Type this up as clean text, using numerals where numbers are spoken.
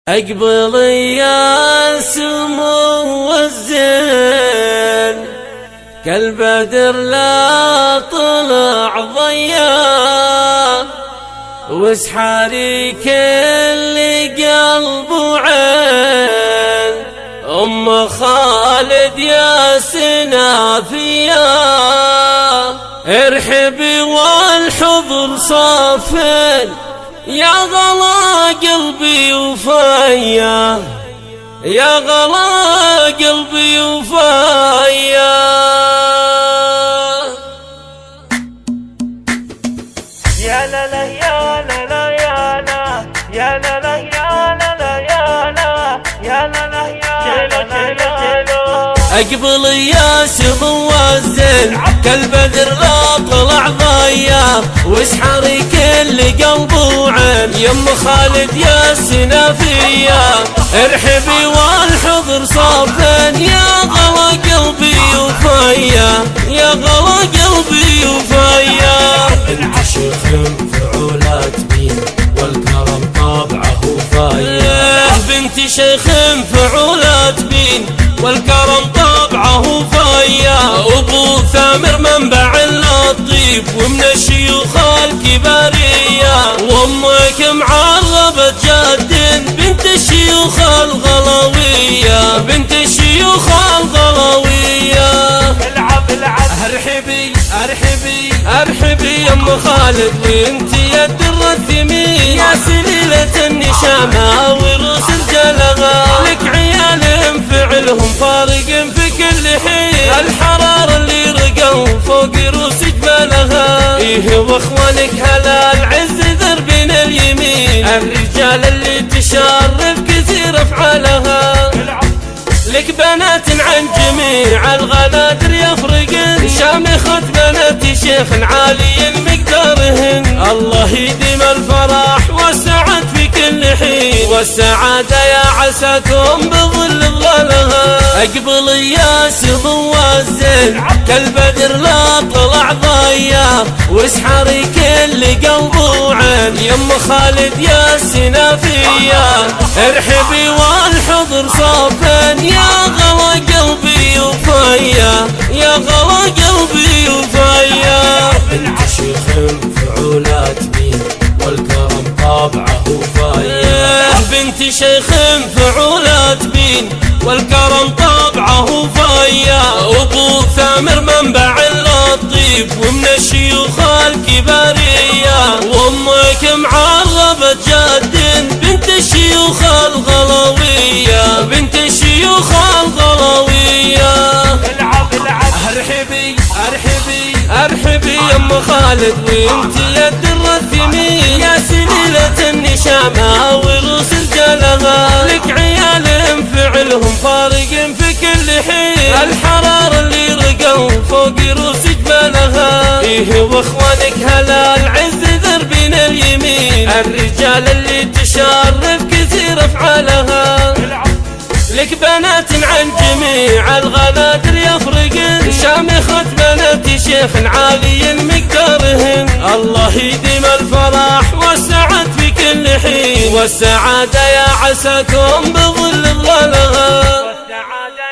أقبل يا سمو الزين كالبدر لا طلع ضياء واسحاري كل قلب وعين أم خالد يا سنافية ارحبي والحضر صافين يا غلا قلبي وفايا يا غلا قلبي وفايا يا لا لا يا لا لا يا لا يا لا لا يا لا لا يا لا يا لا لا يا لا لا أقبل يا سمو الزين كالبدر لا طلع ضياء واسحري كل قلب وعين يم خالد يا سنافية ارحبي والحضر صافين يا غلا قلبي وفايا يا غلا قلبي وفايا بنت شيخ فعولات مين والكرم طابعه وفايا بنت شيخ فعولات مين والكرم طبعه فايا أبو ثامر منبع اللطيف ومن الشيوخ الكبارية وأمك معربة جد بنت الشيوخ الغلاوية بنت الشيوخ الغلاوية العب العب ارحبي ارحبي ارحبي يا ام خالد وانت يا الدر الثمين يا سليلة النشامة ورؤوس الجلغة لك عيال فعلهم فارق في كل حين الحرارة اللي رقوا فوق رؤوس جبالها ايه واخوانك هلا العز ذربين اليمين الرجال اللي تشرف كثير افعالها لك بنات عن جميع الغنادر يفرقن شامخة بنات شيخ عالي مقدارهن الله يديم الفرح والسعد في كل حين والسعادة يا عساكم بظل ظلالها أقبل يا سمو الزين كالبدر لا طلع ضياء واسحري كل قلب وعين يم خالد يا سنافية ارحبي والحضر صافين يا غلا قلبي وفايا يا غلا قلبي وفايا بنت شيخ فعولات مين والكرم طابعه وفايا بنت شيخ فعولات مين والكرم طابعه فايا أبو ثامر منبع اللطيف ومن الشيوخ الكبارية وأمك معربة جد بنت الشيوخ الغلاوية بنت الشيوخ الغلاوية العب العب ارحبي ارحبي ارحبي يا ام خالد وانت يا الدر الثمين يا سليلة النشامة ورؤوس الجلغة لك عيال فعلهم فارق في كل حين الحرارة اللي رقوا فوق رؤوس جبالها ايه واخوانك هلا العز ذربين اليمين الرجال اللي تشرف كثير افعالها لك بنات عن جميع الغنادر يفرقن شامخة بنات شيخ عالي مقدارهن الله يديم الفرح والسعد في كل حين والسعادة يا عساكم بظل ظلالها والسعادة